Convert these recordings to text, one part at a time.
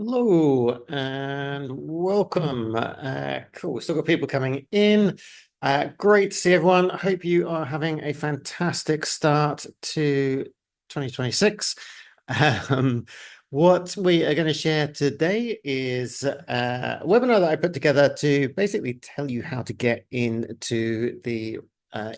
Hello and welcome. Cool. We've still got people coming in. Great to see everyone. I hope you are having a fantastic start to 2026. Um, what we are going to share today is a webinar that I put together to basically tell you how to get into the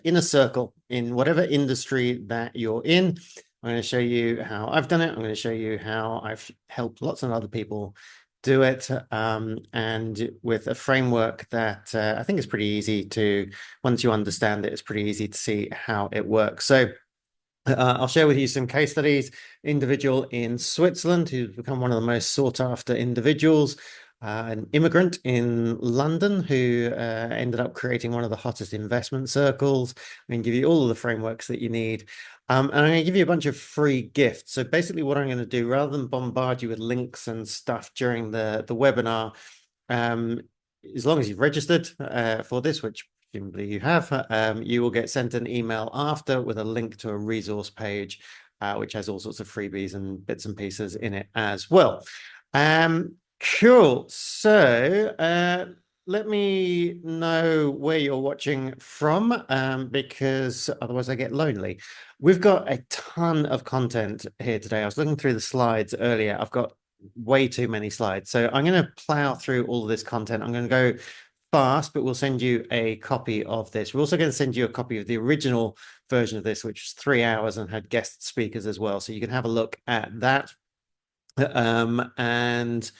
inner circle in whatever industry that you're in. I'm going to show you how I've done it. I'm going to show you how I've helped lots of other people do it, and with a framework that I think is pretty easy to, once you understand it, it's pretty easy to see how it works. So I'll share with you some case studies. Individual in Switzerland who's become one of the most sought after individuals, an immigrant in London who ended up creating one of the hottest investment circles. I'm going to give you all of the frameworks that you need. And I'm going to give you a bunch of free gifts. So basically what I'm going to do, rather than bombard you with links and stuff during the webinar, um, as long as you've registered for this, which presumably you have, you will get sent an email after with a link to a resource page, which has all sorts of freebies and bits and pieces in it as well. Cool. So let me know where you're watching from, because otherwise I get lonely. We've got a ton of content here today. I was looking through the slides earlier. I've got way too many slides. So I'm going to plow through all of this content. I'm going to go fast, but we'll send you a copy of this. We're also going to send you a copy of the original version of this, which was 3 hours and had guest speakers as well. So you can have a look at that. And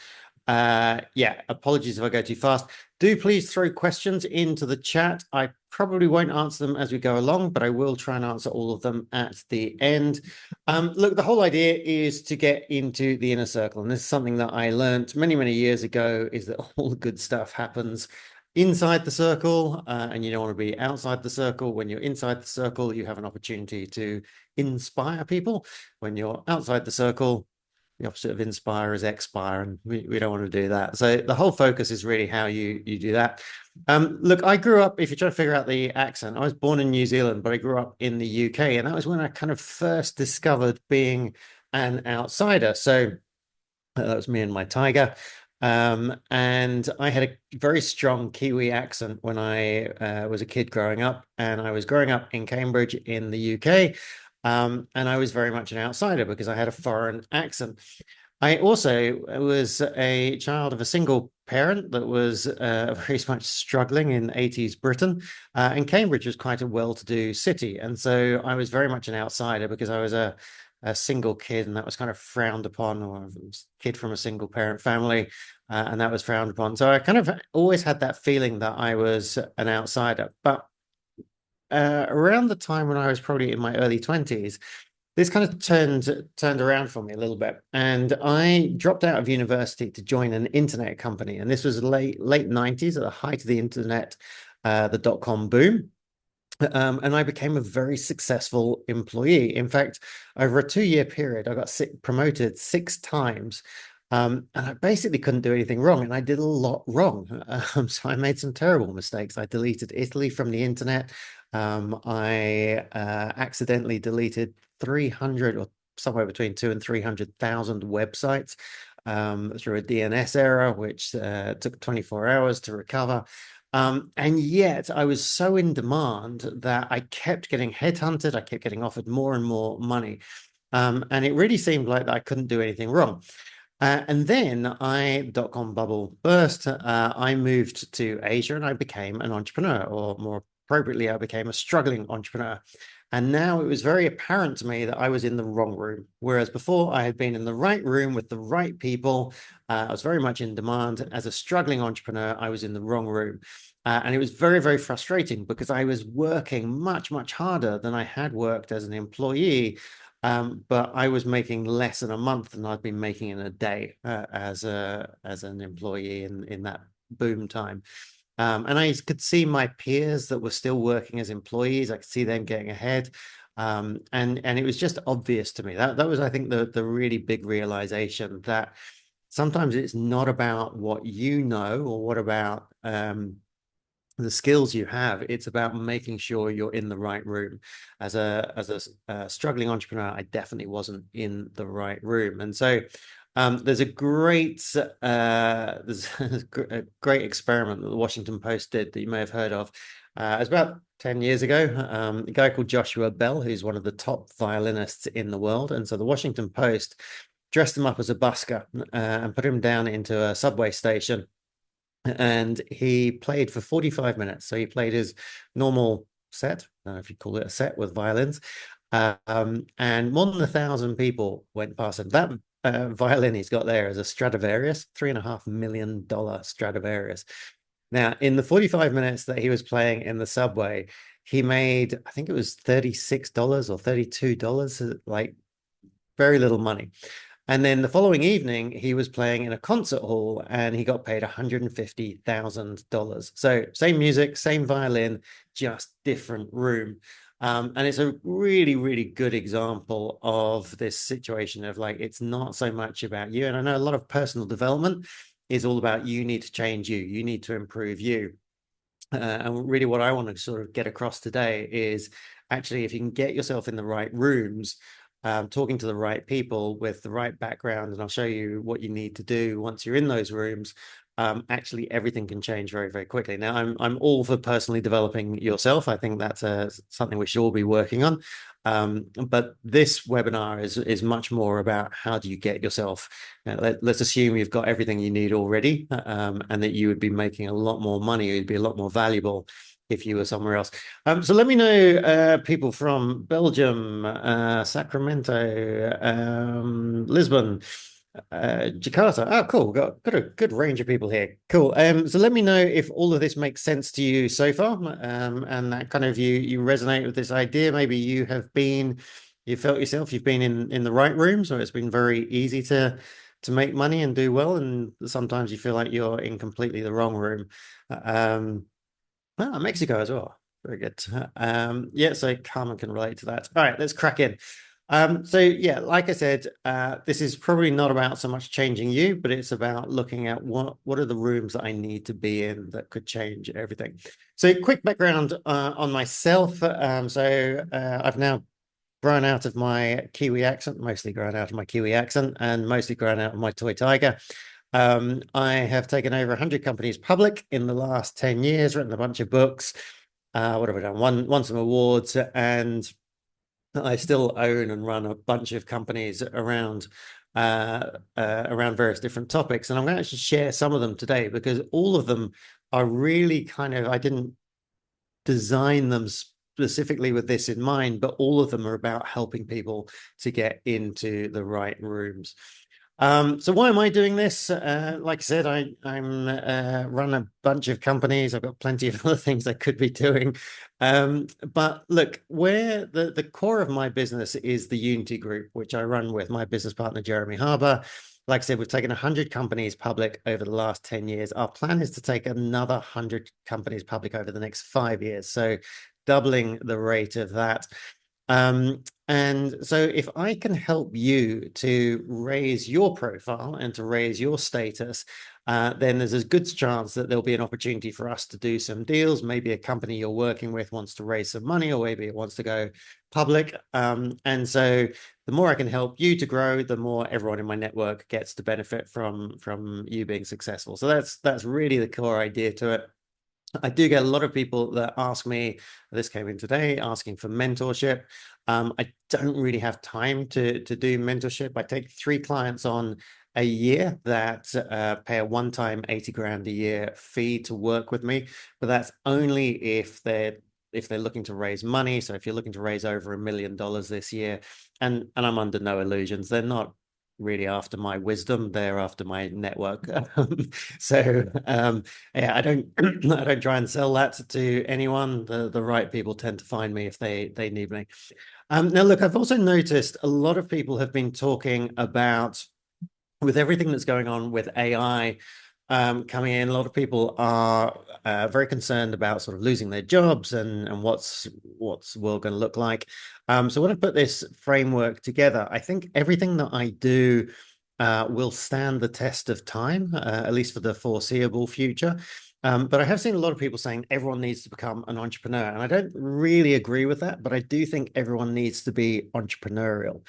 yeah, apologies if I go too fast. Do please throw questions into the chat. I probably won't answer them as we go along, but I will try and answer all of them at the end. Look, the whole idea is to get into the inner circle. And this is something that I learned many, many years ago, is that all the good stuff happens inside the circle, and you don't want to be outside the circle. When you're inside the circle, you have an opportunity to inspire people. When you're outside the circle, the opposite of inspire is expire, and we don't want to do that. So the whole focus is really how you do that. Look, I grew up, if you're trying to figure out the accent, I was born in New Zealand, but I grew up in the UK, and that was when I kind of first discovered being an outsider. So that was me and my tiger. And I had a very strong Kiwi accent when I was a kid growing up, and I was growing up in Cambridge in the UK. And I was very much an outsider because I had a foreign accent. I also was a child of a single parent that was very much struggling in 80s Britain. And Cambridge was quite a well-to-do city. And so I was very much an outsider because I was a single kid, and that was kind of frowned upon, or a kid from a single parent family, and that was frowned upon. So I kind of always had that feeling that I was an outsider. But around the time when I was probably in my early 20s, this kind of turned around for me a little bit, and I dropped out of university to join an internet company. And this was late 90s, at the height of the internet, the dot-com boom. And I became a very successful employee. In fact, over a 2 year period, I got promoted 6 times. And I basically couldn't do anything wrong. And I did a lot wrong. So I made some terrible mistakes. I deleted Italy from the internet. I accidentally deleted 300, or somewhere between 2 and 300,000 websites, through a DNS error, which took 24 hours to recover. And yet I was so in demand that I kept getting headhunted. I kept getting offered more and more money. And it really seemed like I couldn't do anything wrong. And then dot-com bubble burst. I moved to Asia and I became an entrepreneur, or more appropriately, I became a struggling entrepreneur. And now it was very apparent to me that I was in the wrong room. Whereas before I had been in the right room with the right people. I was very much in demand. As a struggling entrepreneur, I was in the wrong room. And it was very, very frustrating because I was working much, much harder than I had worked as an employee. But I was making less in a month than I'd been making in a day, as an employee in that boom time. And I could see my peers that were still working as employees. I could see them getting ahead. And it was just obvious to me. That was, I think, the really big realization that sometimes it's not about what you know, or what about the skills you have. It's about making sure you're in the right room. As a struggling entrepreneur, I definitely wasn't in the right room. And so There's a great experiment that the Washington Post did that you may have heard of. It was about 10 years ago. A guy called Joshua Bell, who's one of the top violinists in the world. And so the Washington Post dressed him up as a busker and put him down into a subway station. And he played for 45 minutes. So he played his normal set. I don't know if you call it a set with violins. And more than 1,000 people went past him. That violin he's got there is a Stradivarius, $3.5 million Stradivarius. Now, in the 45 minutes that he was playing in the subway, he made, I think it was $36 or $32, like very little money. And then the following evening, he was playing in a concert hall and he got paid $150,000. So same music, same violin, just different room. And it's a really, really good example of this situation of like, it's not so much about you. And I know a lot of personal development is all about you need to change you, you need to improve you. And really, what I want to sort of get across today is actually, if you can get yourself in the right rooms, talking to the right people with the right background, and I'll show you what you need to do once you're in those rooms. Actually, everything can change very, very quickly. Now, I'm all for personally developing yourself. I think that's something we should all be working on. But this webinar is much more about how do you get yourself. Let's assume you've got everything you need already, and that you would be making a lot more money. You'd be a lot more valuable if you were somewhere else. So let me know, people from Belgium, Sacramento, Lisbon, Jakarta. Oh, cool. Got a good range of people here. Cool. So let me know if all of this makes sense to you so far, and that kind of you resonate with this idea. Maybe you felt yourself, you've been in the right room, so it's been very easy to make money and do well, and sometimes you feel like you're in completely the wrong room. Mexico as well. Very good. Yeah, so Carmen can relate to that. All right, let's crack in. So yeah, like I said, this is probably not about so much changing you, but it's about looking at what are the rooms that I need to be in that could change everything. So quick background on myself. I've now grown out of my Kiwi accent, mostly grown out of my Kiwi accent, and mostly grown out of my toy tiger. I have taken over 100 companies public in the last 10 years, written a bunch of books. What have I done? Won some awards, and I still own and run a bunch of companies around around various different topics. And I'm going to actually share some of them today because all of them are really kind of, I didn't design them specifically with this in mind, but all of them are about helping people to get into the right rooms. So why am I doing this? Like I said, I'm run a bunch of companies. I've got plenty of other things I could be doing. But look, where the core of my business is the Unity Group, which I run with my business partner, Jeremy Harbour. Like I said, we've taken 100 companies public over the last 10 years. Our plan is to take another 100 companies public over the next 5 years. So doubling the rate of that. And so if I can help you to raise your profile and to raise your status, then there's a good chance that there'll be an opportunity for us to do some deals. Maybe a company you're working with wants to raise some money, or maybe it wants to go public. And so the more I can help you to grow, the more everyone in my network gets to benefit from you being successful. So that's really the core idea to it. I do get a lot of people that ask me, this came in today, asking for mentorship. I don't really have time to do mentorship. I take 3 clients on a year that pay a one-time 80 grand a year fee to work with me, but that's only if they're looking to raise money. So if you're looking to raise over $1 million this year, and I'm under no illusions, they're not really after my wisdom, they're after my network. Yeah, I don't I don't try and sell that to anyone. The right people tend to find me if they need me. Now look, I've also noticed a lot of people have been talking about, with everything that's going on with AI coming in, a lot of people are very concerned about sort of losing their jobs and what's the world going to look like. So when I put this framework together, I think everything that I do will stand the test of time, at least for the foreseeable future. But I have seen a lot of people saying everyone needs to become an entrepreneur. And I don't really agree with that, but I do think everyone needs to be entrepreneurial.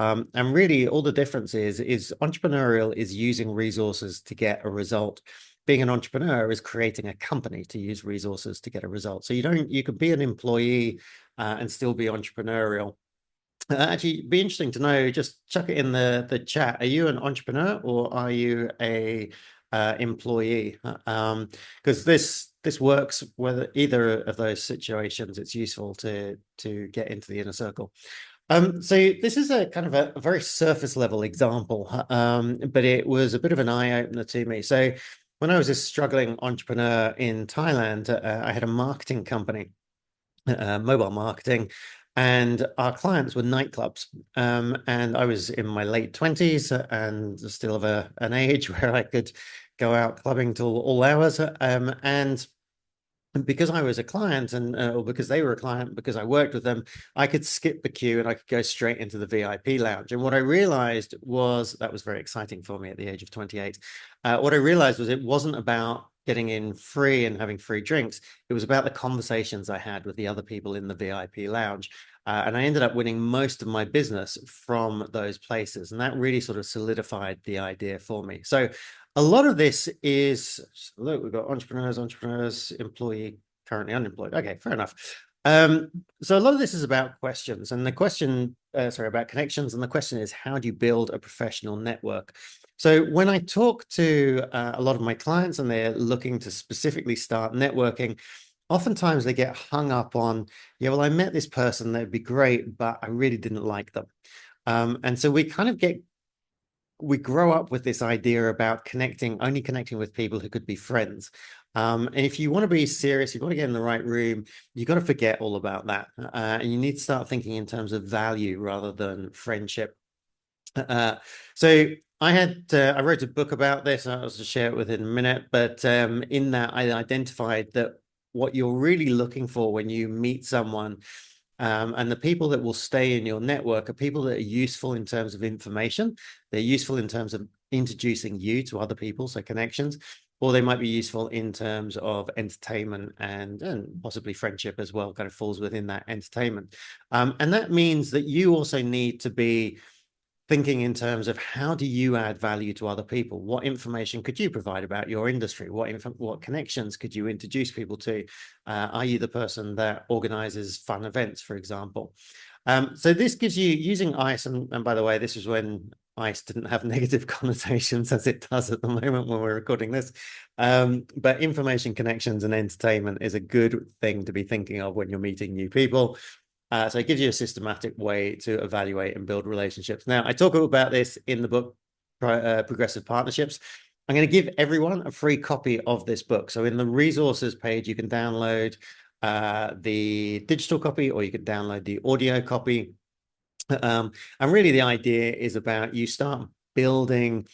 And really all the difference is entrepreneurial is using resources to get a result. Being an entrepreneur is creating a company to use resources to get a result. So you could be an employee and still be entrepreneurial. Actually, be interesting to know. Just chuck it in the chat. Are you an entrepreneur or are you a employee? Because this works whether either of those situations. It's useful to get into the inner circle. So this is a kind of a very surface level example, but it was a bit of an eye opener to me. So when I was a struggling entrepreneur in Thailand, I had a marketing company, mobile marketing, and our clients were nightclubs. And I was in my late 20s and still of an age where I could go out clubbing till all hours. And because I was a client and or because they were a client, because I worked with them, I could skip the queue and I could go straight into the VIP lounge. And what I realized was that was very exciting for me at the age of 28. What I realized was it wasn't about getting in free and having free drinks. It was about the conversations I had with the other people in the VIP lounge. And I ended up winning most of my business from those places. And that really sort of solidified the idea for me. So a lot of this is, look, we've got entrepreneurs, employee, currently unemployed. Okay, fair enough. So a lot of this is about questions, and the question, about connections, and the question is, how do you build a professional network? So when I talk to a lot of my clients and they're looking to specifically start networking, oftentimes they get hung up on, yeah, well, I met this person, that'd be great, but I really didn't like them. And so we grow up with this idea about only connecting with people who could be friends. And if you want to be serious, you've got to get in the right room, you've got to forget all about that. And you need to start thinking in terms of value rather than friendship. So I wrote a book about this. I'll just share it within a minute. But in that, I identified that what you're really looking for when you meet someone and the people that will stay in your network are people that are useful in terms of information. They're useful in terms of introducing you to other people, so connections, or they might be useful in terms of entertainment and possibly friendship as well, kind of falls within that entertainment. And that means that you also need to be thinking in terms of how do you add value to other people? What information could you provide about your industry? What connections could you introduce people to? Are you the person that organizes fun events, for example? So this gives you, using ICE, and by the way, this is when ICE didn't have negative connotations as it does at the moment when we're recording this. But information, connections, and entertainment is a good thing to be thinking of when you're meeting new people. So it gives you a systematic way to evaluate and build relationships. Now, I talk about this in the book, Progressive Partnerships. I'm going to give everyone a free copy of this book. So in the resources page, you can download the digital copy or you can download the audio copy. And really the idea is about you start building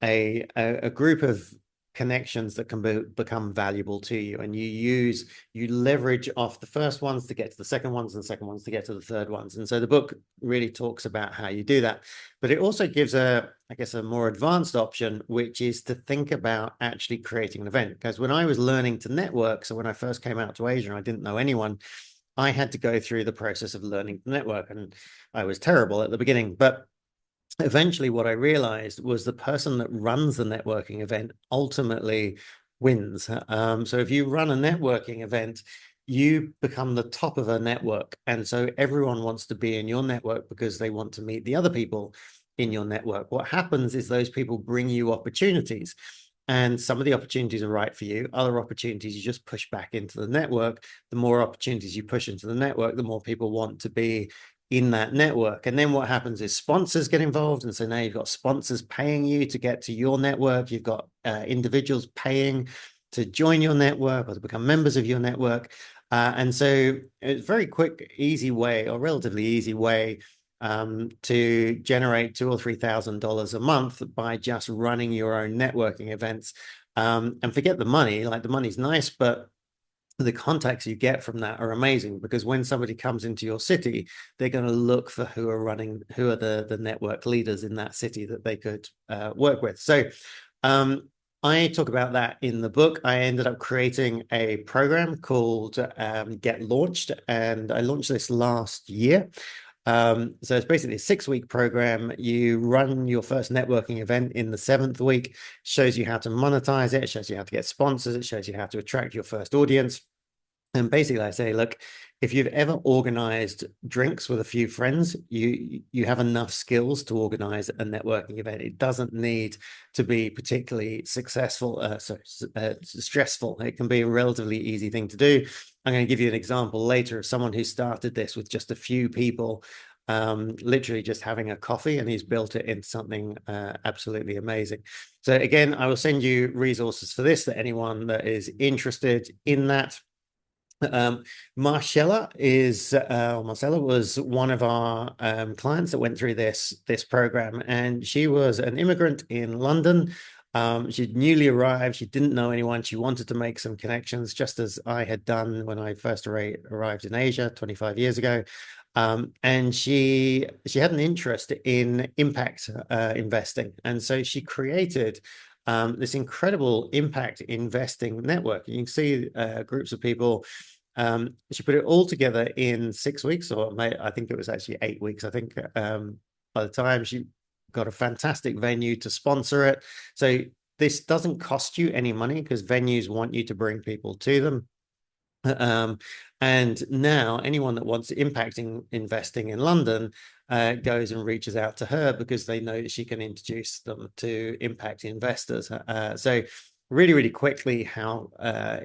a group of connections that can become valuable to you, and you leverage off the first ones to get to the second ones and the second ones to get to the third ones. And so the book really talks about how you do that, but it also gives I guess a more advanced option, which is to think about actually creating an event. Because when I was learning to network, so when I first came out to Asia and I didn't know anyone, I had to go through the process of learning to network, and I was terrible at the beginning. But eventually what I realized was the person that runs the networking event ultimately wins. So if you run a networking event, you become the top of a network. And so everyone wants to be in your network because they want to meet the other people in your network. What happens is those people bring you opportunities. And some of the opportunities are right for you. Other opportunities you just push back into the network. The more opportunities you push into the network, the more people want to be in that network. And then what happens is sponsors get involved. And so now you've got sponsors paying you to get to your network. You've got individuals paying to join your network or to become members of your network. And so it's a very quick, easy way, or relatively easy way, to generate $2,000 or $3,000 a month by just running your own networking events. And forget the money, like the money's nice, but the contacts you get from that are amazing, because when somebody comes into your city, they're going to look for who are the network leaders in that city that they could work with. So I talk about that in the book. I ended up creating a program called GetLaunched, and I launched this last year. So it's basically a 6-week program. You run your first networking event in the 7th week, shows you how to monetize it, shows you how to get sponsors, it shows you how to attract your first audience. And basically, I say, look, if you've ever organized drinks with a few friends, you have enough skills to organize a networking event. It doesn't need to be particularly successful, stressful. It can be a relatively easy thing to do. I'm going to give you an example later of someone who started this with just a few people, literally just having a coffee, and he's built it into something absolutely amazing. So again, I will send you resources for this, that anyone that is interested in that. Marcella was one of our clients that went through this program, and she was an immigrant in London. She'd newly arrived. She didn't know anyone. She wanted to make some connections, just as I had done when I first arrived in Asia 25 years ago. And she had an interest in impact investing, and so she created this incredible impact investing network. You can see groups of people. She put it all together in 6 weeks, or I think it was actually 8 weeks. I think by the time she got a fantastic venue to sponsor it. So this doesn't cost you any money because venues want you to bring people to them. And now anyone that wants impacting investing in London goes and reaches out to her because they know that she can introduce them to impact investors. So really, really quickly, how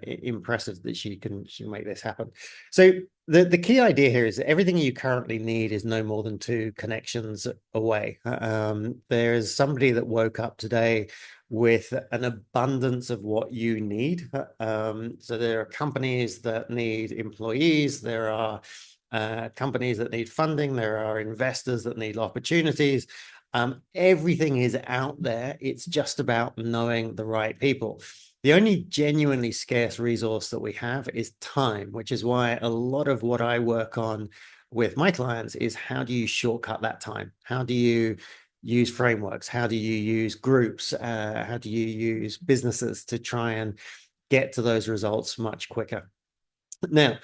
impressive that she can make this happen. So the key idea here is that everything you currently need is no more than 2 connections away. There is somebody that woke up today with an abundance of what you need. So there are companies that need employees, there are companies that need funding, there are investors that need opportunities. Everything is out there. It's just about knowing the right people. The only genuinely scarce resource that we have is time, which is why a lot of what I work on with my clients is how do you shortcut that time? How do you use frameworks? How do you use groups? How do you use businesses to try and get to those results much quicker? Now,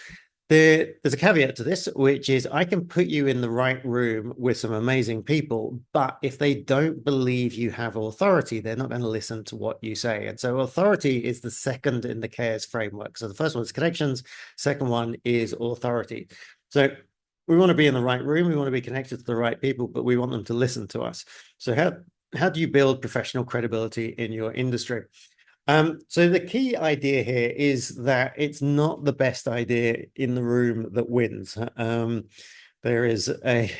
there's a caveat to this, which is I can put you in the right room with some amazing people, but if they don't believe you have authority, they're not going to listen to what you say. And so authority is the second in the CARES framework. So the first one is connections, second one is authority. So we want to be in the right room, we want to be connected to the right people, but we want them to listen to us. So how do you build professional credibility in your industry? So the key idea here is that it's not the best idea in the room that wins. There is a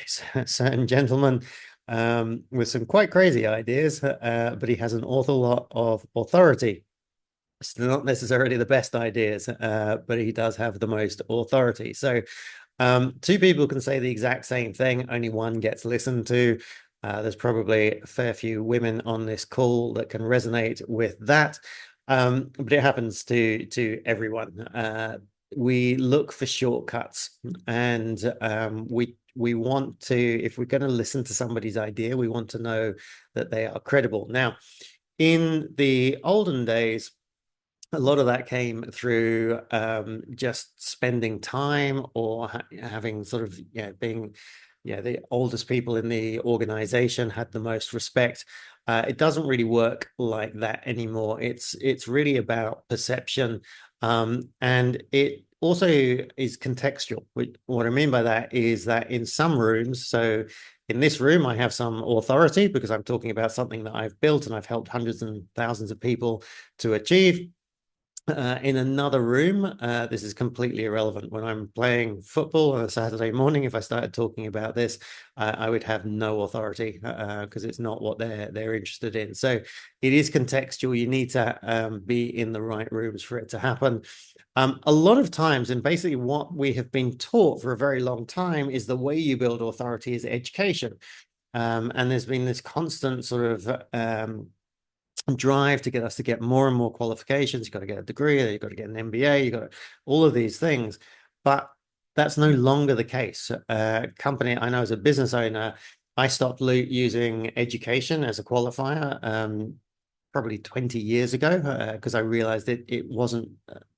certain gentleman with some quite crazy ideas, but he has an awful lot of authority. It's not necessarily the best ideas, but he does have the most authority. So 2 people can say the exact same thing, only one gets listened to. There's probably a fair few women on this call that can resonate with that, but it happens to everyone. We look for shortcuts, and we want to, if we're going to listen to somebody's idea, we want to know that they are credible. Now, in the olden days, a lot of that came through just spending time or having sort of, being, the oldest people in the organization had the most respect. It doesn't really work like that anymore. It's really about perception, and it also is contextual. What I mean by that is that in some rooms, so in this room, I have some authority because I'm talking about something that I've built and I've helped hundreds and thousands of people to achieve. In another room, this is completely irrelevant. When I'm playing football on a Saturday morning, if I started talking about this, I would have no authority because it's not what they're interested in. So it is contextual. You need to be in the right rooms for it to happen. A lot of times, and basically what we have been taught for a very long time, is the way you build authority is education. And there's been this constant sort of drive to get us to get more and more qualifications. You've got to get a degree, you've got to get an MBA, you've got all of these things. But that's no longer the case. Company, I know as a business owner, I stopped using education as a qualifier probably 20 years ago because I realized it wasn't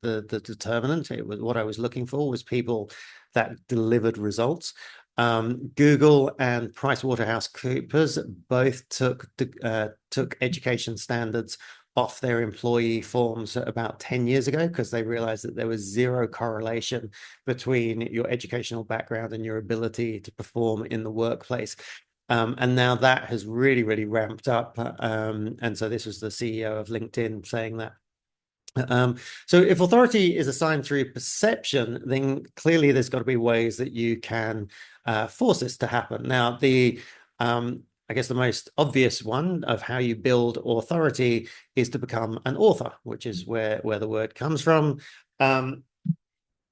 the determinant. It was what I was looking for was people that delivered results. Google and PricewaterhouseCoopers both took education standards off their employee forms about 10 years ago because they realized that there was zero correlation between your educational background and your ability to perform in the workplace. And now that has really, really ramped up. And so this was the CEO of LinkedIn saying that. So if authority is assigned through perception, then clearly there's got to be ways that you can force this to happen. Now, I guess the most obvious one of how you build authority is to become an author, which is where the word comes from.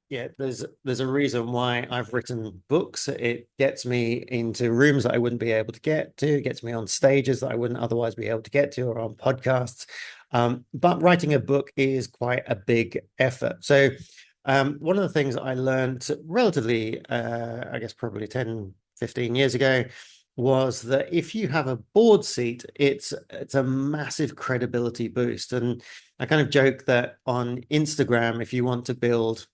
Yeah, there's a reason why I've written books. It gets me into rooms that I wouldn't be able to get to, it gets me on stages that I wouldn't otherwise be able to get to, or on podcasts. But writing a book is quite a big effort. So one of the things I learned relatively, I guess probably 10, 15 years ago, was that if you have a board seat, it's a massive credibility boost. And I kind of joke that on Instagram, if you want to build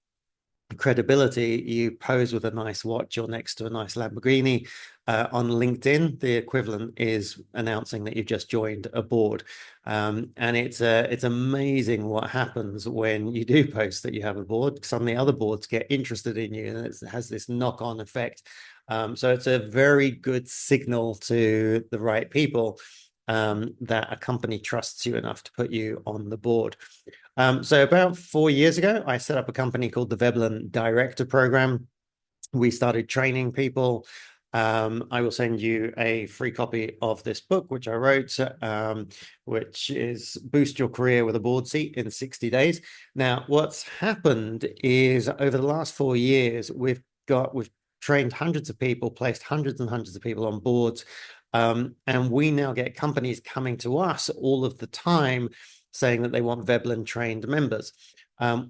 credibility, you pose with a nice watch or next to a nice Lamborghini. On LinkedIn, the equivalent is announcing that you've just joined a board. And it's amazing what happens when you do post that you have a board. Suddenly other boards get interested in you, and it has this knock-on effect. So it's a very good signal to the right people that a company trusts you enough to put you on the board. So about 4 years ago, I set up a company called the Veblen Director Program. We started training people. I will send you a free copy of this book, which I wrote, which is Boost Your Career with a Board Seat in 60 Days. Now, what's happened is over the last 4 years, we've trained hundreds of people, placed hundreds and hundreds of people on boards. And we now get companies coming to us all of the time saying that they want Veblen trained members.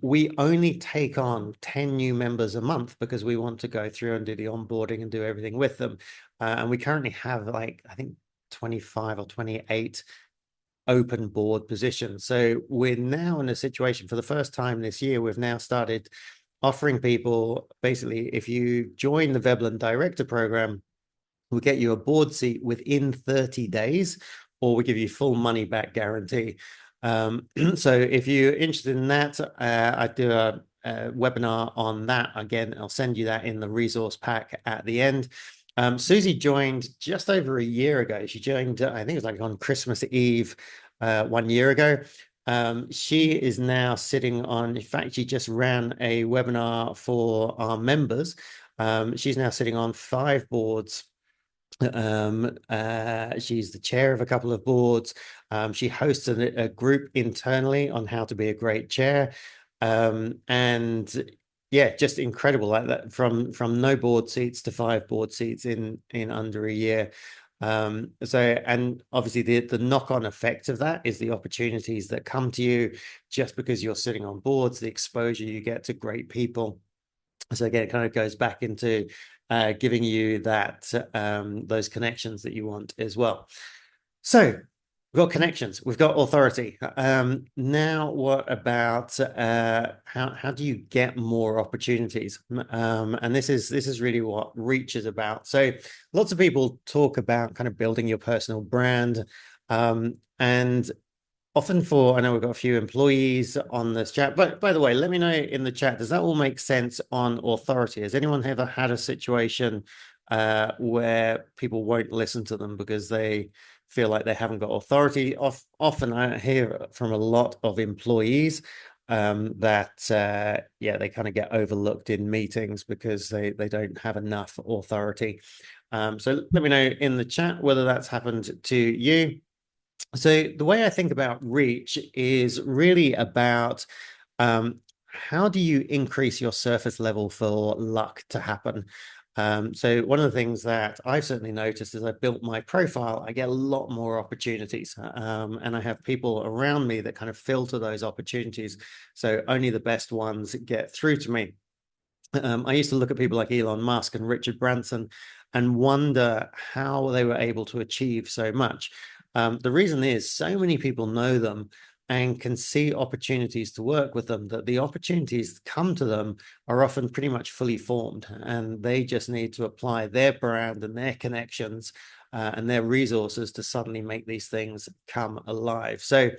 We only take on 10 new members a month because we want to go through and do the onboarding and do everything with them. And we currently have I think 25 or 28 open board positions. So we're now in a situation for the first time this year, we've now started offering people, basically, if you join the Veblen Director Program, we'll get you a board seat within 30 days, or we give you full money back guarantee. So if you're interested in that, I do a webinar on that. Again, I'll send you that in the resource pack at the end. Susie joined just over a year ago. She joined, I think it was like on Christmas Eve 1 year ago. She is now sitting on, in fact, she just ran a webinar for our members. She's now sitting on 5 boards. She's the chair of a couple of boards. She hosts a group internally on how to be a great chair. And yeah, just incredible, like that, from no board seats to 5 board seats in under a year. So, and obviously the knock-on effect of that is the opportunities that come to you just because you're sitting on boards, the exposure you get to great people. So again, it kind of goes back into giving you that those connections that you want as well. So we've got connections, we've got authority. Now, what about how do you get more opportunities? And this is really what Reach is about. So lots of people talk about kind of building your personal brand, and often I know we've got a few employees on this chat, but by the way, let me know in the chat, does that all make sense on authority? Has anyone ever had a situation where people won't listen to them because they feel like they haven't got authority? Often I hear from a lot of employees that yeah, they kind of get overlooked in meetings because they don't have enough authority. So let me know in the chat whether that's happened to you. So the way I think about reach is really about how do you increase your surface level for luck to happen? So one of the things that I've certainly noticed as I've built my profile, I get a lot more opportunities, and I have people around me that kind of filter those opportunities. So only the best ones get through to me. I used to look at people like Elon Musk and Richard Branson and wonder how they were able to achieve so much. The reason is so many people know them, and can see opportunities to work with them, that the opportunities that come to them are often pretty much fully formed, and they just need to apply their brand and their connections and their resources to suddenly make these things come alive. So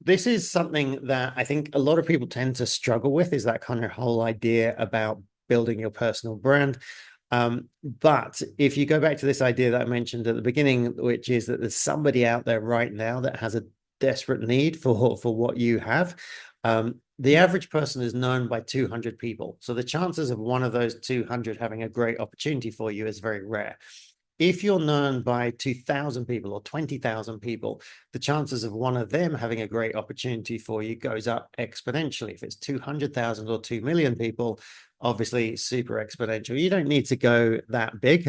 this is something that I think a lot of people tend to struggle with, is that kind of whole idea about building your personal brand. But if you go back to this idea that I mentioned at the beginning, which is that there's somebody out there right now that has a desperate need for what you have, the average person is known by 200 people. So the chances of one of those 200 having a great opportunity for you is very rare. If you're known by 2,000 people or 20,000 people, the chances of one of them having a great opportunity for you goes up exponentially. If it's 200,000 or 2 million people, obviously super exponential. You don't need to go that big.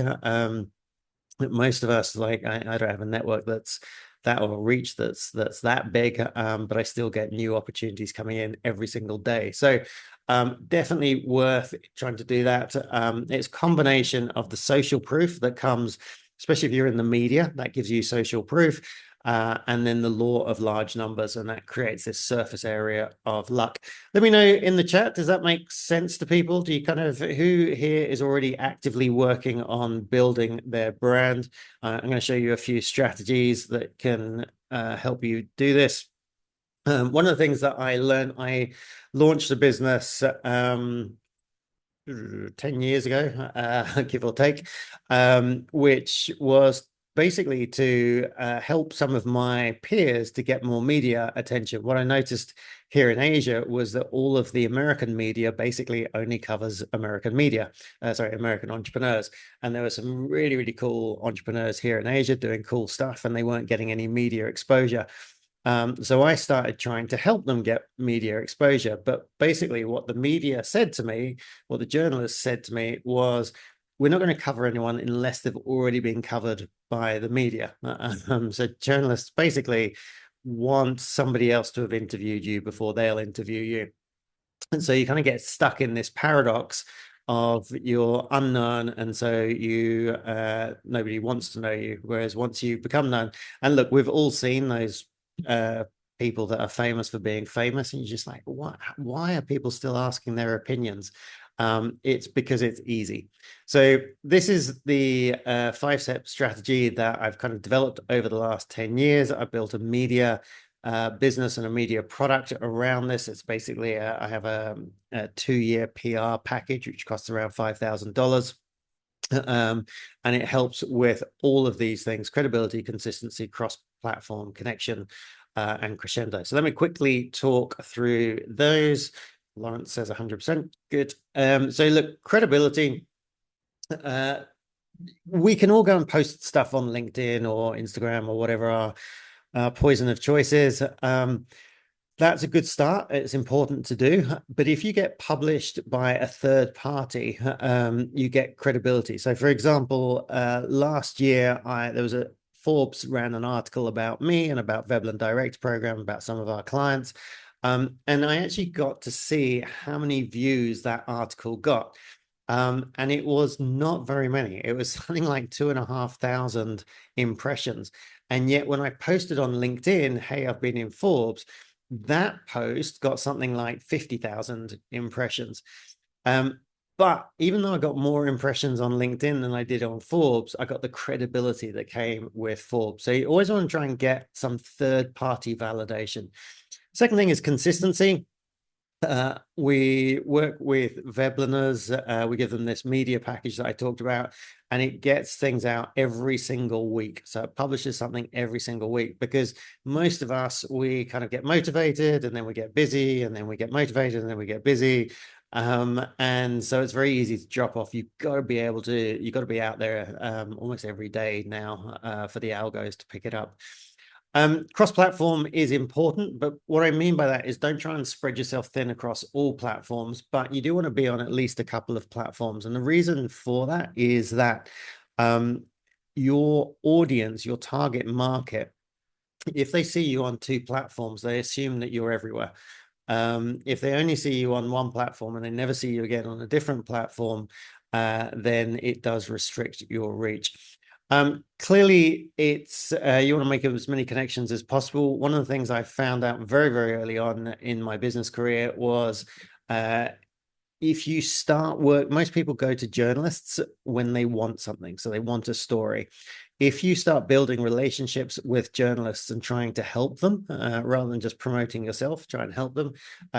Most of us, like, I don't have a network that's that, or reach that's that big, but I still get new opportunities coming in every single day. So definitely worth trying to do that. It's a combination of the social proof that comes, especially if you're in the media, that gives you social proof, and then the law of large numbers, and that creates this surface area of luck. Let me know in the chat, does that make sense to people? Do you kind of, who here is already actively working on building their brand? I'm going to show you a few strategies that can help you do this. One of the things that I learned, I launched a business 10 years ago, give or take, which was basically to help some of my peers to get more media attention. What I noticed here in Asia was that all of the American media basically only covers American media, American entrepreneurs. And there were some really, really cool entrepreneurs here in Asia doing cool stuff, and they weren't getting any media exposure. So I started trying to help them get media exposure. But basically what the media said to me, what the journalists said to me was, we're not going to cover anyone unless they've already been covered by the media. So journalists basically want somebody else to have interviewed you before they'll interview you. And so you kind of get stuck in this paradox of you're unknown, and so you nobody wants to know you. Whereas once you become known, and look, we've all seen those people that are famous for being famous, and you're just like, what? Why are people still asking their opinions? It's because it's easy. So this is the 5-step strategy that I've kind of developed over the last 10 years. I built a media business and a media product around this. It's basically I have a 2-year PR package which costs around $5,000. And it helps with all of these things: credibility, consistency, cross-platform connection, and crescendo. So let me quickly talk through those. Lawrence says 100%. Good. So look, credibility. We can all go and post stuff on LinkedIn or Instagram or whatever our poison of choice is. That's a good start. It's important to do. But if you get published by a third party, you get credibility. So for example, last year, there was Forbes ran an article about me and about Veblen Direct program, about some of our clients. And I actually got to see how many views that article got. And it was not very many. It was something like 2,500 impressions. And yet when I posted on LinkedIn, hey, I've been in Forbes, that post got something like 50,000 impressions. But even though I got more impressions on LinkedIn than I did on Forbes, I got the credibility that came with Forbes. So you always want to try and get some third-party validation. Second thing is consistency. We work with Vebleners. We give them this media package that I talked about, and it gets things out every single week. So it publishes something every single week, because most of us, we kind of get motivated and then we get busy, and then we get motivated and then we get busy. And so it's very easy to drop off. You've got to be able to, you've got to be out there almost every day now for the algos to pick it up. Cross-platform is important, but what I mean by that is don't try and spread yourself thin across all platforms, but you do want to be on at least a couple of platforms. And the reason for that is that your audience, your target market, if they see you on 2 platforms, they assume that you're everywhere. If they only see you on one platform and they never see you again on a different platform, then it does restrict your reach. Clearly, it's you want to make as many connections as possible. One of the things I found out very, very early on in my business career was if you start work, most people go to journalists when they want something. So they want a story. If you start building relationships with journalists and trying to help them, rather than just promoting yourself, try and help them,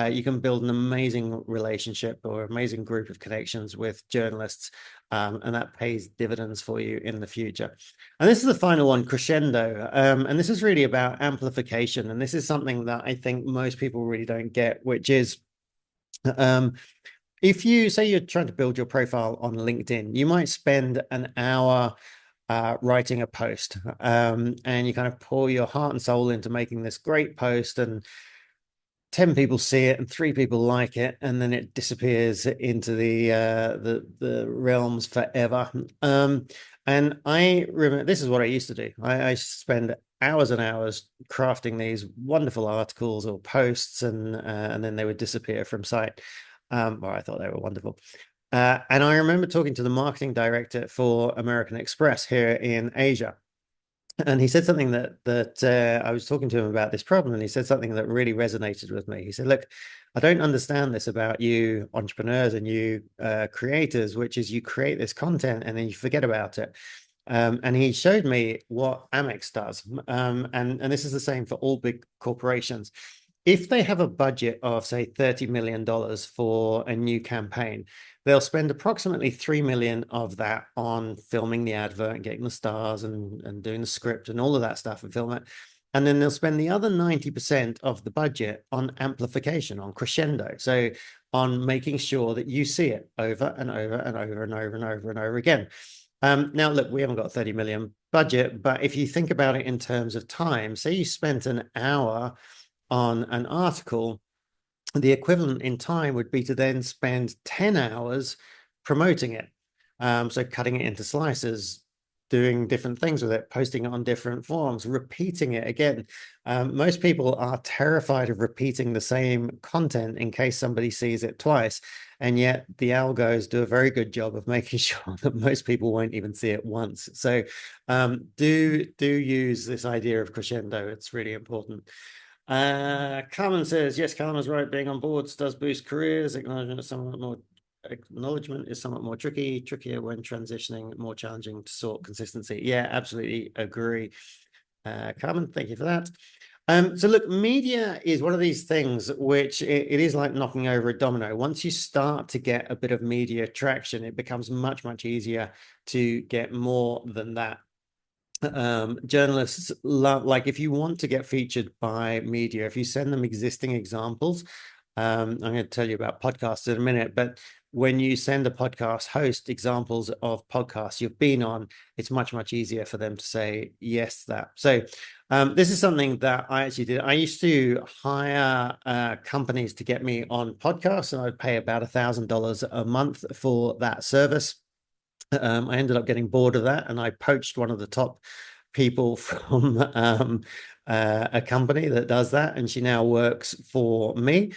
you can build an amazing relationship or amazing group of connections with journalists. And that pays dividends for you in the future. And this is the final one, crescendo. And this is really about amplification. And this is something that I think most people really don't get, which is if you say you're trying to build your profile on LinkedIn, you might spend an hour writing a post, and you kind of pour your heart and soul into making this great post, and 10 people see it and 3 people like it, and then it disappears into the realms forever. And I remember this is what I used to do. I spend hours and hours crafting these wonderful articles or posts, and then they would disappear from sight. Well, I thought they were wonderful. And I remember talking to the marketing director for American Express here in Asia. And he said something that I was talking to him about this problem, and he said something that really resonated with me. He said, "Look, I don't understand this about you entrepreneurs and you creators, which is you create this content and then you forget about it." And he showed me what Amex does, and this is the same for all big corporations. If they have a budget of, say, $30 million for a new campaign, they'll spend approximately 3 million of that on filming the advert and getting the stars and doing the script and all of that stuff and film it. And then they'll spend the other 90% of the budget on amplification, on crescendo. So on making sure that you see it over and over and over and over and over and over again. Now, look, we haven't got a 30 million budget, but if you think about it in terms of time, say you spent an hour on an article, the equivalent in time would be to then spend 10 hours promoting it. So cutting it into slices, doing different things with it, posting it on different forms, repeating it again. Most people are terrified of repeating the same content in case somebody sees it twice. And yet the algos do a very good job of making sure that most people won't even see it once. So do use this idea of crescendo. It's really important. Callum says, yes, Callum is right. Being on boards does boost careers. Acknowledgement is somewhat more trickier when transitioning, more challenging to sort consistency. Yeah, absolutely agree. Carmen, thank you for that. So look, media is one of these things which it is like knocking over a domino. Once you start to get a bit of media traction, it becomes much, much easier to get more than that. Journalists love, like, if you want to get featured by media, if you send them existing examples, I'm going to tell you about podcasts in a minute, but when you send a podcast host examples of podcasts you've been on, it's much, much easier for them to say yes to that. So this is something that I actually did. I used to hire companies to get me on podcasts, and I'd pay about $1,000 a month for that service. I ended up getting bored of that, and I poached one of the top people from a company that does that, and she now works for me,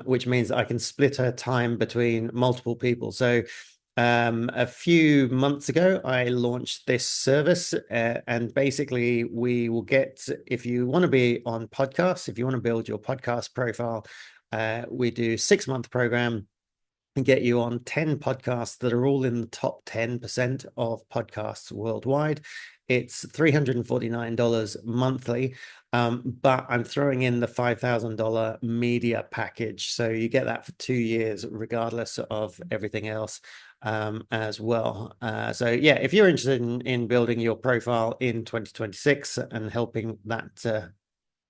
which means that I can split her time between multiple people. So a few months ago, I launched this service, and basically we will get, if you want to be on podcasts, if you want to build your podcast profile, we do 6-month program and get you on 10 podcasts that are all in the top 10% of podcasts worldwide. It's $349 monthly, but I'm throwing in the $5,000 media package. So you get that for 2 years, regardless of everything else as well. So yeah, if you're interested in building your profile in 2026 and helping that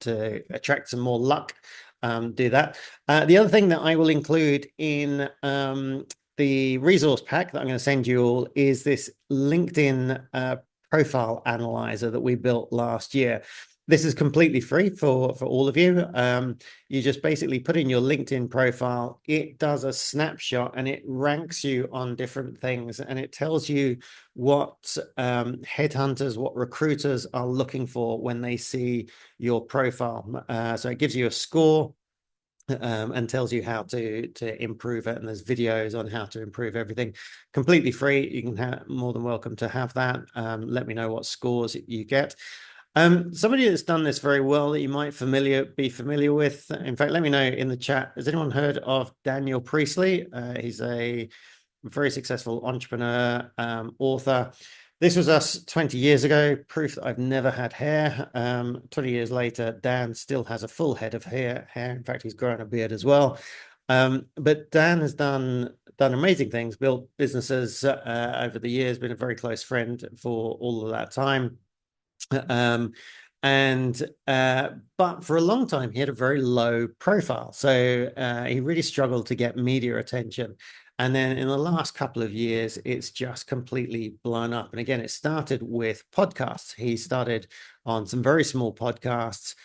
to attract some more luck, do that. The other thing that I will include in the resource pack that I'm going to send you all is this LinkedIn profile analyzer that we built last year. This is completely free for all of you. You just basically put in your LinkedIn profile. It does a snapshot and it ranks you on different things, and it tells you what headhunters, what recruiters are looking for when they see your profile. So it gives you a score. and tells you how to improve it. And there's videos on how to improve everything, completely free. You can more than welcome to have that. Let me know what scores you get. Somebody that's done this very well that you might be familiar with. In fact, let me know in the chat. Has anyone heard of Daniel Priestley? He's a very successful entrepreneur, author. This was us 20 years ago, proof that I've never had hair. 20 years later, Dan still has a full head of hair. In fact, he's grown a beard as well. But Dan has done amazing things, built businesses over the years, been a very close friend for all of that time. But for a long time, he had a very low profile. So he really struggled to get media attention. And then in the last couple of years, it's just completely blown up. And again, it started with podcasts. He started on some very small podcasts,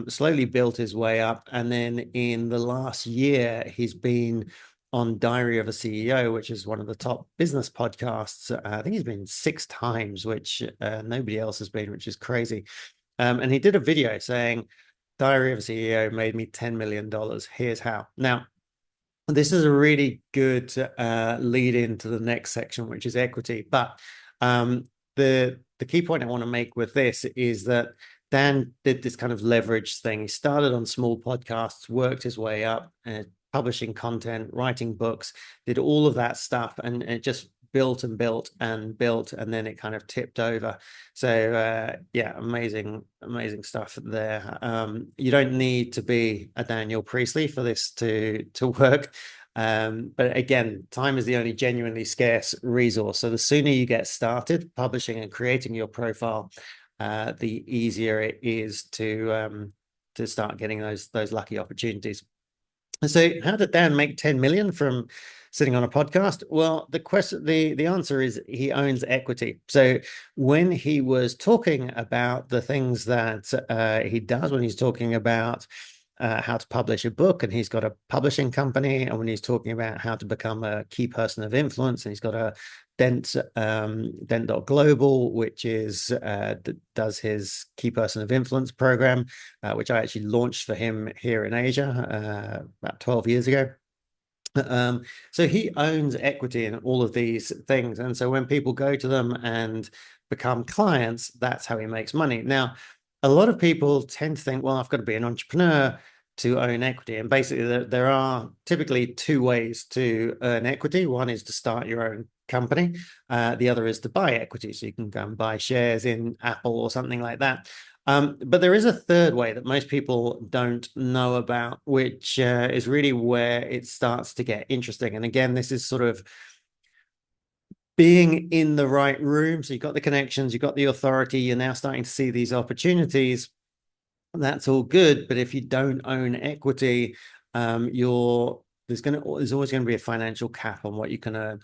slowly built his way up. And then in the last year, he's been on Diary of a CEO, which is one of the top business podcasts. I think he's been 6 times, which nobody else has been, which is crazy. And he did a video saying, Diary of a CEO made me $10 million. Here's how. Now, this is a really good lead into the next section, which is equity. But the key point I want to make with this is that Dan did this kind of leverage thing. He started on small podcasts, worked his way up, publishing content, writing books, did all of that stuff, and it just built and built and built, and then it kind of tipped over. So yeah, amazing stuff there. You don't need to be a Daniel Priestley for this to work. But again, time is the only genuinely scarce resource. So the sooner you get started publishing and creating your profile, the easier it is to start getting those lucky opportunities. So how did Dan make 10 million from sitting on a podcast? Well, the answer is he owns equity. So when he was talking about the things that he does, when he's talking about how to publish a book, and he's got a publishing company, and when he's talking about how to become a key person of influence, and he's got a Dent.global, which is does his key person of influence program, which I actually launched for him here in Asia about 12 years ago. So he owns equity in all of these things. And so when people go to them and become clients, that's how he makes money. Now, a lot of people tend to think, well, I've got to be an entrepreneur to own equity. And basically, there are typically 2 ways to earn equity. One is to start your own company. The other is to buy equity. So you can go and buy shares in Apple or something like that. But there is a third way that most people don't know about, which is really where it starts to get interesting. And again, this is sort of being in the right room. So you've got the connections, you've got the authority, you're now starting to see these opportunities. That's all good. But if you don't own equity, there's always going to be a financial cap on what you can earn.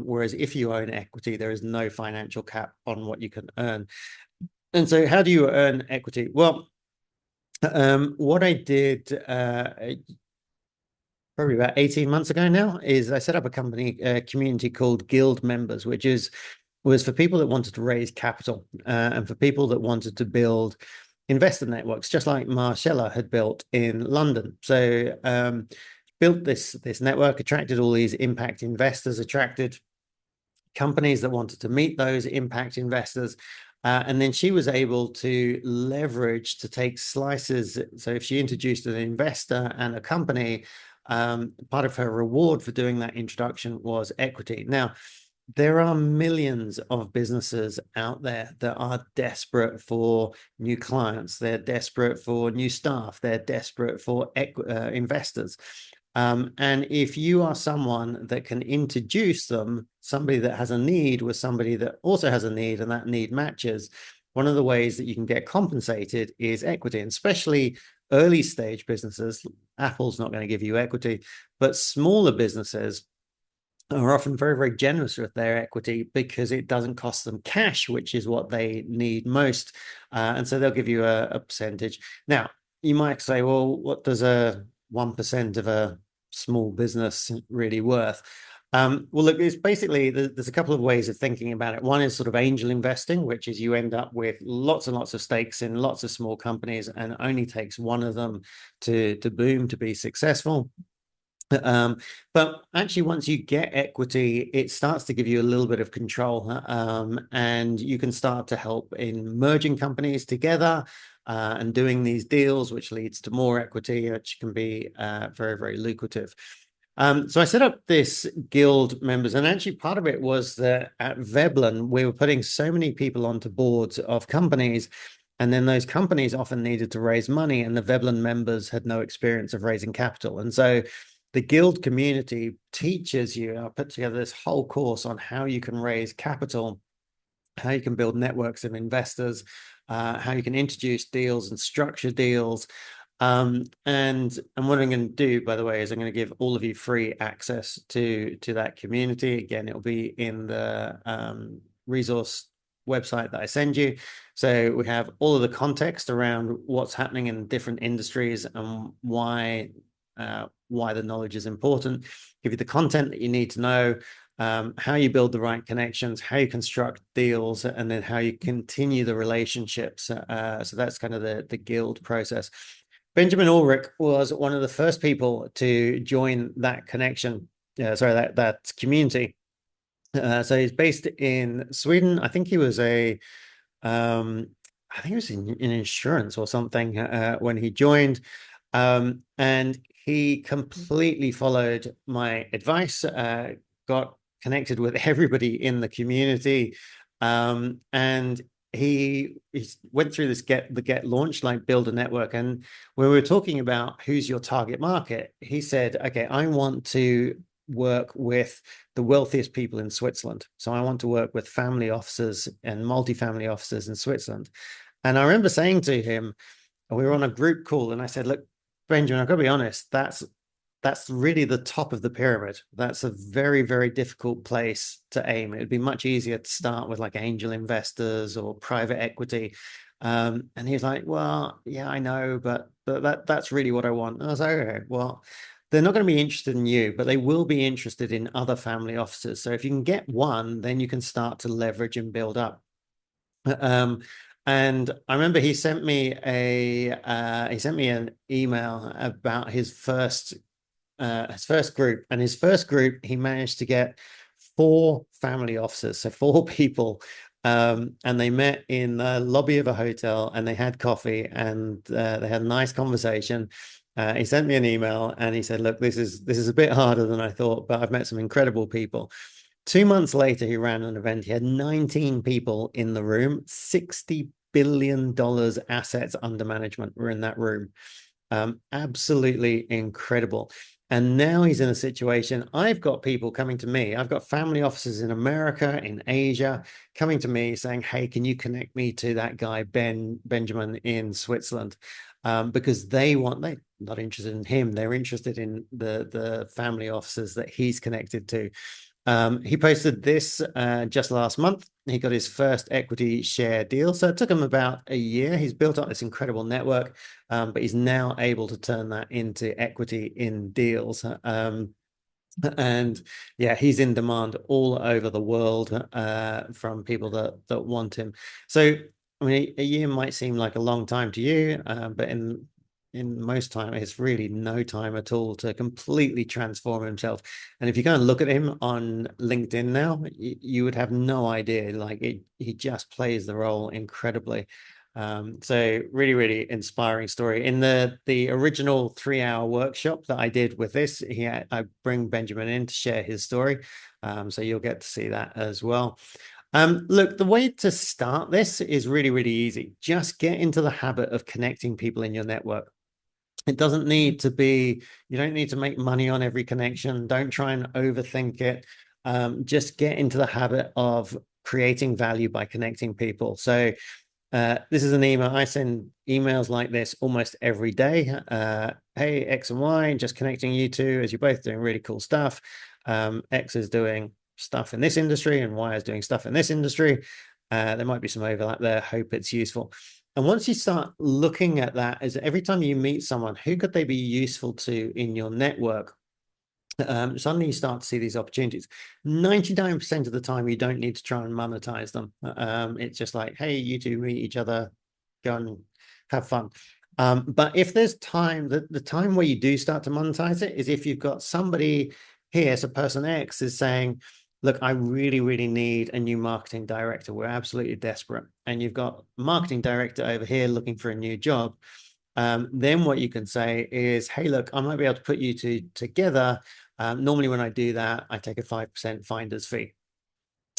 Whereas if you own equity, there is no financial cap on what you can earn. And so how do you earn equity? Well, what I did probably about 18 months ago now is I set up a community called GILD Members, which was for people that wanted to raise capital and for people that wanted to build investor networks, just like Marcella had built in London. So built this network, attracted all these impact investors, attracted companies that wanted to meet those impact investors. And then she was able to leverage to take slices. So if she introduced an investor and a company, part of her reward for doing that introduction was equity. Now, there are millions of businesses out there that are desperate for new clients. They're desperate for new staff. They're desperate for investors. And if you are someone that can introduce them, somebody that has a need with somebody that also has a need, and that need matches, one of the ways that you can get compensated is equity, and especially early stage businesses. Apple's not going to give you equity, but smaller businesses are often very, very generous with their equity because it doesn't cost them cash, which is what they need most. And so they'll give you a percentage. Now, you might say, well, what does a 1% of a small business really worth? Well, look, it's basically there's a couple of ways of thinking about it. One is sort of angel investing, which is you end up with lots and lots of stakes in lots of small companies, and only takes one of them to boom, to be successful. Um, but actually, once you get equity, it starts to give you a little bit of control, and you can start to help in merging companies together and doing these deals, which leads to more equity, which can be very, very lucrative. So I set up this guild members, and actually part of it was that at Veblen, we were putting so many people onto boards of companies, and then those companies often needed to raise money, and the Veblen members had no experience of raising capital. And so the guild community teaches you, I put together this whole course on how you can raise capital, how you can build networks of investors, how you can introduce deals and structure deals. And what I'm going to do, by the way, is I'm going to give all of you free access to that community. Again, it'll be in the resource website that I send you. So we have all of the context around what's happening in different industries and why the knowledge is important. Give you the content that you need to know, how you build the right connections, how you construct deals, and then how you continue the relationships. So that's kind of the guild process. Benjamin Ulrich was one of the first people to join that connection. That community. So he's based in Sweden. I think he was in insurance or something when he joined. And he completely followed my advice, got connected with everybody in the community. And he went through this GetLaunched, like build a network. And when we were talking about who's your target market, he said, okay, I want to work with the wealthiest people in Switzerland. So I want to work with family offices and multifamily offices in Switzerland. And I remember saying to him, we were on a group call, and I said, look, Benjamin, I've got to be honest, that's really the top of the pyramid. That's a very, very difficult place to aim. It'd be much easier to start with like angel investors or private equity. And he was like, well, yeah, I know, but that's really what I want. And I was like, okay, well, they're not going to be interested in you, but they will be interested in other family offices. So if you can get one, then you can start to leverage and build up. Um, and I remember he sent me an email about his first group, and his first group he managed to get 4 family officers, so 4 people, and they met in the lobby of a hotel, and they had coffee, and they had a nice conversation. He sent me an email, and he said, look, this is a bit harder than I thought, but I've met some incredible people. 2 months later, he ran an event. He had 19 people in the room, $60 billion assets under management were in that room. Absolutely incredible. And now he's in a situation, I've got people coming to me. I've got family offices in America, in Asia, coming to me saying, hey, can you connect me to that guy, Benjamin in Switzerland? Because they're not interested in him. They're interested in the family offices that he's connected to. He posted this just last month. He got his first equity share deal. So it took him about a year. He's built up this incredible network, but he's now able to turn that into equity in deals. And yeah, he's in demand all over the world from people that want him. So I mean, a year might seem like a long time to you, but in most time, it's really no time at all to completely transform himself. And if you go and look at him on LinkedIn now, you would have no idea. Like he just plays the role incredibly. So really, really inspiring story. In the original 3-hour workshop that I did with this, I bring Benjamin in to share his story. So you'll get to see that as well. Look, the way to start this is really, really easy. Just get into the habit of connecting people in your network. It doesn't need to be, you don't need to make money on every connection. Don't try and overthink it. Just get into the habit of creating value by connecting people. So this is an email. I send emails like this almost every day. Hey, X and Y, just connecting you two as you're both doing really cool stuff. X is doing stuff in this industry and Y is doing stuff in this industry. There might be some overlap there. Hope it's useful. And once you start looking at that, as every time you meet someone, who could they be useful to in your network? suddenly you start to see these opportunities. 99% of the time, you don't need to try and monetize them. It's just like, hey, you two meet each other, go and have fun. But if there's time, the time where you do start to monetize it is if you've got somebody here, so person X is saying, look, I really, really need a new marketing director. We're absolutely desperate. And you've got a marketing director over here looking for a new job. Then what you can say is, hey, look, I might be able to put you two together. Normally when I do that, I take a 5% finder's fee.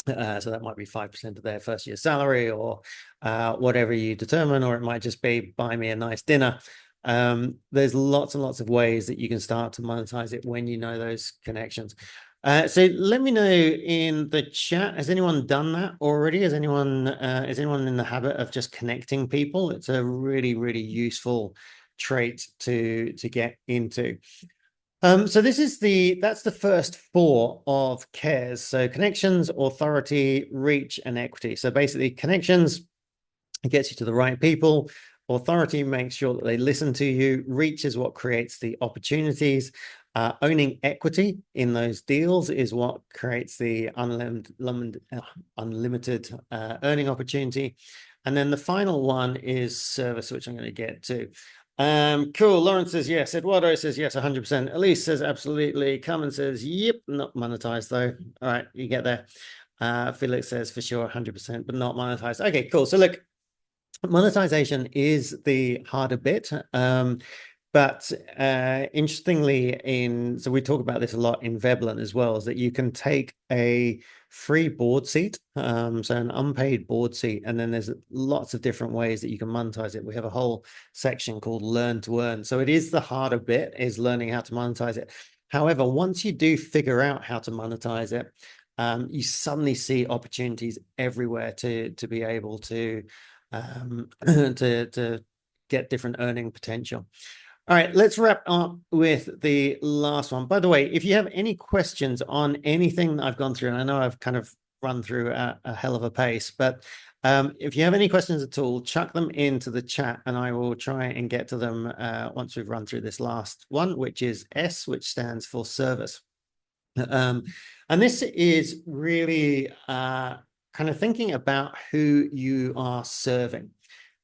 So that might be 5% of their first year salary or whatever you determine, or it might just be buy me a nice dinner. There's lots and lots of ways that you can start to monetize it when you know those connections. So let me know in the chat, has anyone done that already? Is anyone in the habit of just connecting people? It's a really, really useful trait to get into. So that's the first four of cares. So connections, authority, reach, and equity. So basically connections, it gets you to the right people. Authority makes sure that they listen to you. Reach is what creates the opportunities. Owning equity in those deals is what creates the unlimited earning opportunity. And then the final one is service, which I'm going to get to. Cool. Lawrence says yes. Eduardo says yes, 100%. Elise says absolutely. Carmen says yep, not monetized though. All right, you get there. Felix says for sure 100%, but not monetized. Okay, cool. So look, monetization is the harder bit. But interestingly, so we talk about this a lot in Veblen as well, is that you can take a free board seat, so an unpaid board seat, and then there's lots of different ways that you can monetize it. We have a whole section called Learn to Earn. So it is the harder bit, is learning how to monetize it. However, once you do figure out how to monetize it, you suddenly see opportunities everywhere to be able to to get different earning potential. All right, let's wrap up with the last one. By the way, if you have any questions on anything that I've gone through, and I know I've kind of run through a hell of a pace, but if you have any questions at all, chuck them into the chat and I will try and get to them once we've run through this last one, which is S, which stands for service. And this is really kind of thinking about who you are serving.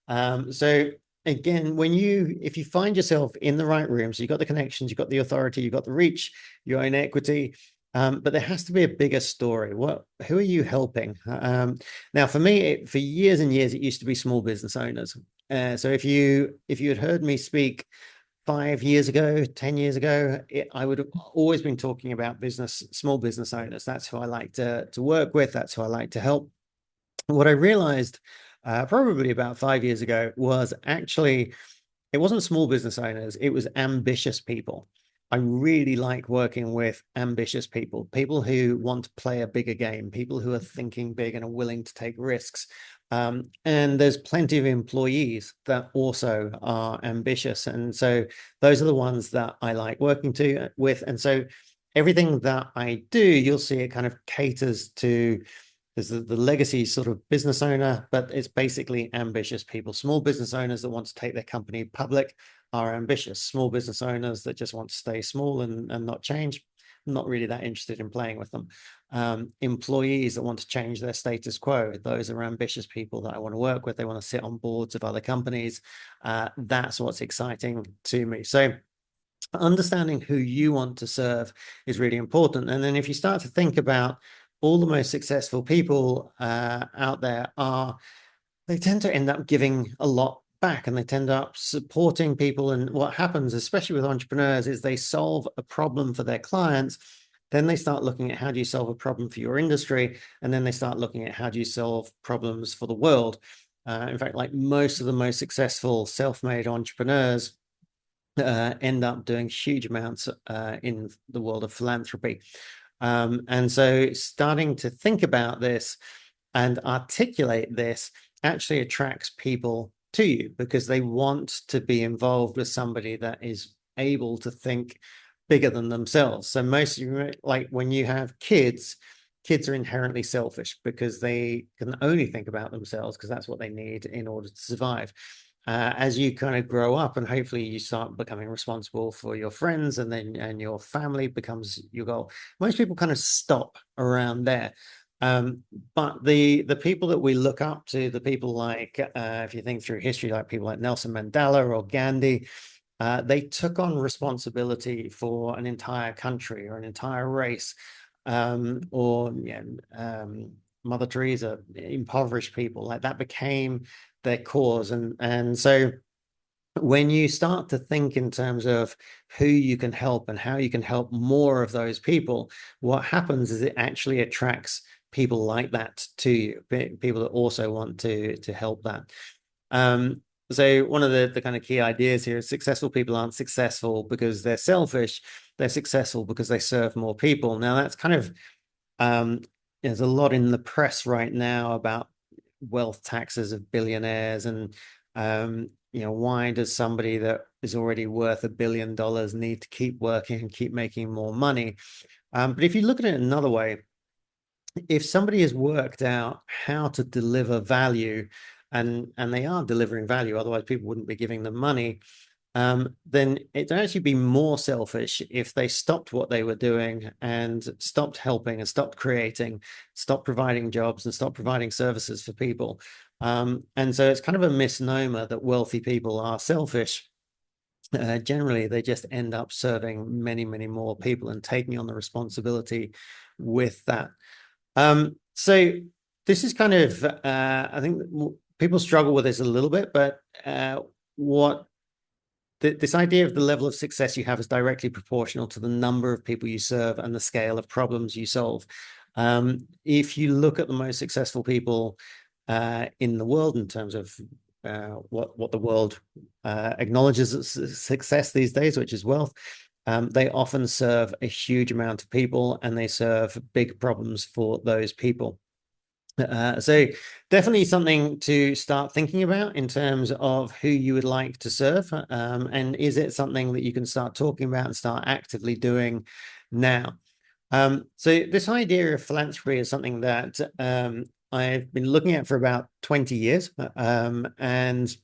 So again, if you find yourself in the right room, so you've got the connections, you've got the authority, you've got the reach, you own equity, but there has to be a bigger story. Who are you helping? Now, for me, for years and years, it used to be small business owners. So if you had heard me speak 5 years ago, 10 years ago, I would have always been talking about small business owners. That's who I like to work with. That's who I like to help. What I realized probably about 5 years ago was actually it wasn't small business owners, it was ambitious people. I really like working with ambitious people who want to play a bigger game, people who are thinking big and are willing to take risks. And there's plenty of employees that also are ambitious. And so those are the ones that I like working with. And so everything that I do, you'll see it kind of caters to there's the legacy sort of business owner, but it's basically ambitious people. Small business owners that want to take their company public are ambitious. Small business owners that just want to stay small and not change, I'm not really that interested in playing with them. Employees that want to change their status quo, those are ambitious people that I want to work with. They want to sit on boards of other companies. That's what's exciting to me. So understanding who you want to serve is really important. And then if you start to think about all the most successful people out there they tend to end up giving a lot back and they tend up supporting people. And what happens, especially with entrepreneurs, is they solve a problem for their clients. Then they start looking at how do you solve a problem for your industry? And then they start looking at how do you solve problems for the world? In fact, like most of the most successful self-made entrepreneurs end up doing huge amounts in the world of philanthropy. And so starting to think about this and articulate this actually attracts people to you because they want to be involved with somebody that is able to think bigger than themselves. So most of you, like when you have kids are inherently selfish because they can only think about themselves because that's what they need in order to survive. as you kind of grow up, and hopefully you start becoming responsible for your friends, and then your family becomes your goal. Most people kind of stop around there. But the people that we look up to, the people like, if you think through history, like people like Nelson Mandela or Gandhi, they took on responsibility for an entire country or an entire race, or Mother Teresa, impoverished people. Like that became their cause, and so when you start to think in terms of who you can help and how you can help more of those people, what happens is it actually attracts people like that to you, people that also want to help that. So one of the kind of key ideas here is successful people aren't successful because they're selfish. They're successful because they serve more people. Now that's kind of, there's a lot in the press right now about wealth taxes of billionaires, and why does somebody that is already worth $1 billion need to keep working and keep making more money? But if you look at it another way, if somebody has worked out how to deliver value, and they are delivering value, otherwise people wouldn't be giving them money, then it'd actually be more selfish if they stopped what they were doing and stopped helping and stopped creating, stopped providing jobs and stopped providing services for people. And so it's kind of a misnomer that wealthy people are selfish. Generally, they just end up serving many, many more people and taking on the responsibility with that. So this is kind of, I think people struggle with this a little bit, but this idea of the level of success you have is directly proportional to the number of people you serve and the scale of problems you solve. If you look at the most successful people in the world in terms of what the world acknowledges as success these days, which is wealth, they often serve a huge amount of people, and they serve big problems for those people. So definitely something to start thinking about in terms of who you would like to serve. And is it something that you can start talking about and start actively doing now? So this idea of philanthropy is something that I've been looking at for about 20 years. And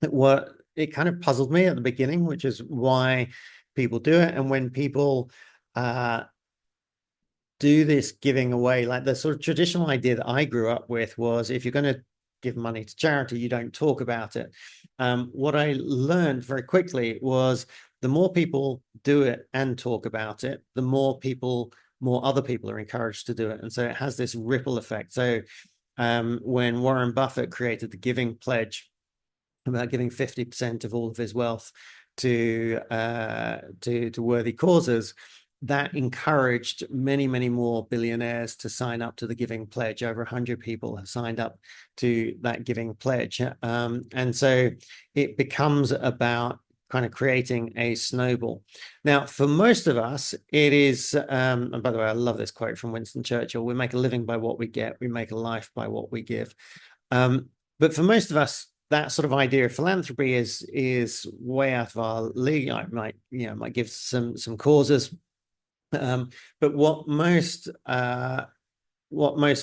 what it kind of puzzled me at the beginning, which is why people do it. And when people do this giving away, like the sort of traditional idea that I grew up with was, if you're going to give money to charity, you don't talk about it. What I learned very quickly was the more people do it and talk about it, the more other people are encouraged to do it. And so it has this ripple effect. So when Warren Buffett created the Giving Pledge about giving 50% of all of his wealth to worthy causes, that encouraged many, many more billionaires to sign up to the Giving Pledge. Over 100 people have signed up to that Giving Pledge. And so it becomes about kind of creating a snowball. Now, for most of us, it is, and by the way, I love this quote from Winston Churchill: we make a living by what we get, we make a life by what we give. But for most of us, that sort of idea of philanthropy is way out of our league. I might give some causes. But what most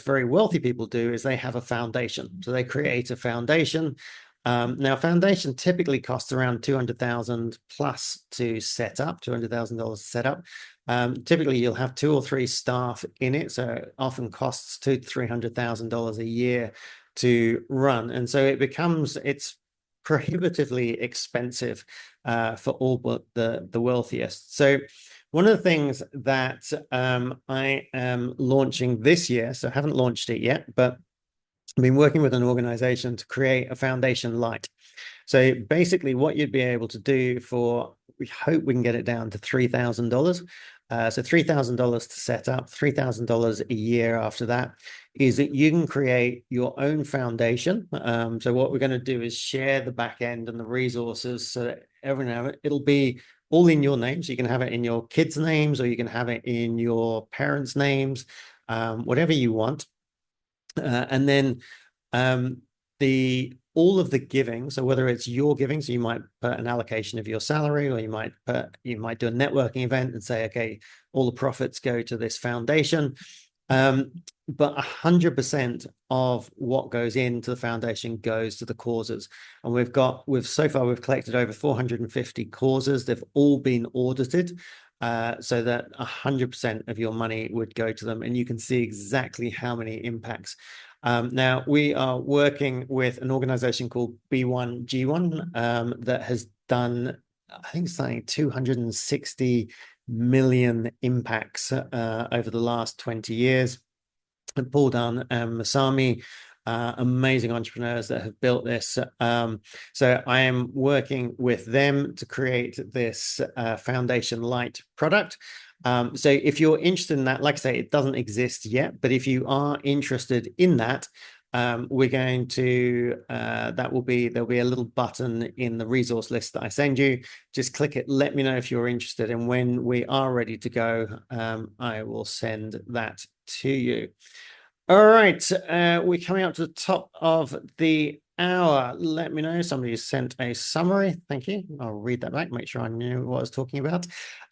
very wealthy people do is they have a foundation. So they create a foundation. Now, foundation typically costs around 200,000 plus to set up, $200,000 to set up. Typically, you'll have 2 or 3 staff in it, so it often costs $200,000 to $300,000 a year to run, and so it's prohibitively expensive for all but the wealthiest. So one of the things that I am launching this year, so I haven't launched it yet, but I've been working with an organization to create a foundation light. So basically what you'd be able to do we hope we can get it down to $3,000. So $3,000 to set up, $3,000 a year after that, is that you can create your own foundation. So what we're going to do is share the back end and the resources, so that it'll be all in your name. So you can have it in your kids' names, or you can have it in your parents' names, whatever you want. And then all of the giving, so whether it's your giving, so you might put an allocation of your salary, or you might do a networking event and say, okay, all the profits go to this foundation. But 100% of what goes into the foundation goes to the causes. And so far we've collected over 450 causes. They've all been audited. So that 100% of your money would go to them, and you can see exactly how many impacts. Now, we are working with an organization called B1G1 that has done, I think, something 260 million impacts over the last 20 years. And Paul Dunn and Masami, amazing entrepreneurs that have built this. So I am working with them to create this Foundation Light product. So if you're interested in that, like I say, it doesn't exist yet, but if you are interested in that, we're going to there'll be a little button in the resource list that I send you. Just click it, let me know if you're interested, and when we are ready to go, I will send that to you. All right, we're coming up to the top of the hour. Let me know. Somebody sent a summary. Thank you. I'll read that back, make sure I knew what I was talking about.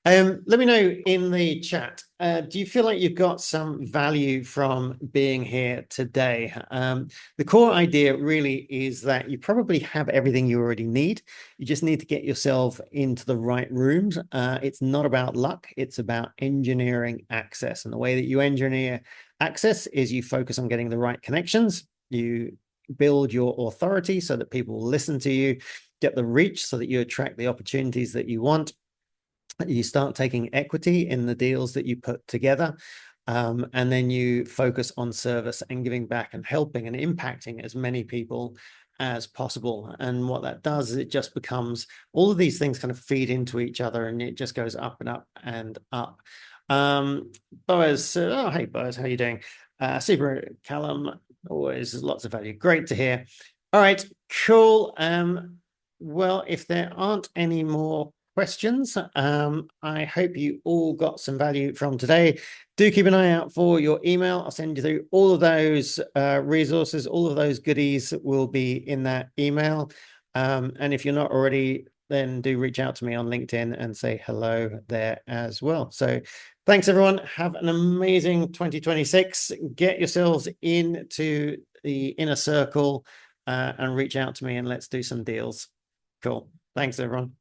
Let me know in the chat. Do you feel like you've got some value from being here today? The core idea really is that you probably have everything you already need. You just need to get yourself into the right rooms. It's not about luck. It's about engineering access. And the way that you engineer access is you focus on getting the right connections. You build your authority so that people will listen to you, get the reach so that you attract the opportunities that you want. You start taking equity in the deals that you put together. And then you focus on service and giving back and helping and impacting as many people as possible. And what that does is it just becomes, all of these things kind of feed into each other, and it just goes up and up and up. Boaz, oh, hey, Boaz, how are you doing? Super, Callum, always lots of value. Great to hear. All right, cool. Well, if there aren't any more questions, I hope you all got some value from today. Do keep an eye out for your email. I'll send you through all of those resources. All of those goodies will be in that email. And if you're not already, then do reach out to me on LinkedIn and say hello there as well. So thanks, everyone. Have an amazing 2026. Get yourselves into the inner circle and reach out to me, and let's do some deals. Cool. Thanks, everyone.